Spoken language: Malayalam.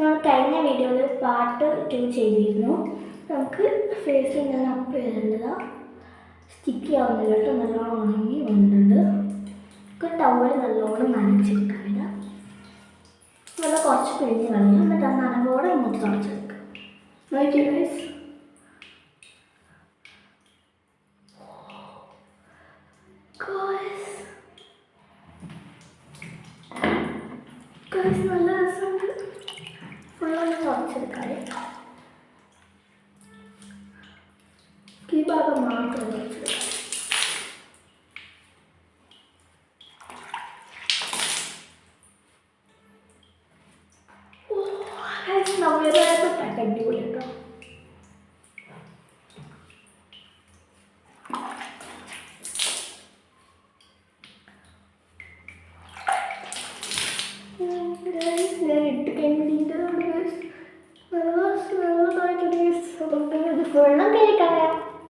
നമ്മൾ കഴിഞ്ഞ വീഡിയോയിൽ പാർട്ട് 2 ചെയ്തിരുന്നു. നമുക്ക് ഫേസിൽ ഇങ്ങനെ അപ്പ് ചെയ്യേണ്ടതാണ്. സ്റ്റിക്കി ആവുന്നില്ല കേട്ടോ, നല്ലോണം ഉണങ്ങി വന്നിട്ടുണ്ട്. നമുക്ക് ടവൽ നല്ലോണം നനച്ചെടുക്കാം. നല്ല കുറച്ച് പിഴിഞ്ഞ് കളയാം, എന്നിട്ട് ആ നനവോടെ ഇങ്ങോട്ട് തുടച്ചെടുക്കാം. നോക്കിയോ ഗൈസ്, നല്ല രസമുണ്ട്. ഫുള്ളൊന്ന് തുടച്ചെടുക്കാം. ഈ ഭാഗം മാത്രം തുടച്ചെടുക്കാം. അടിപൊളി കേട്ടോ. വെള്ളം കഴിക്കാം.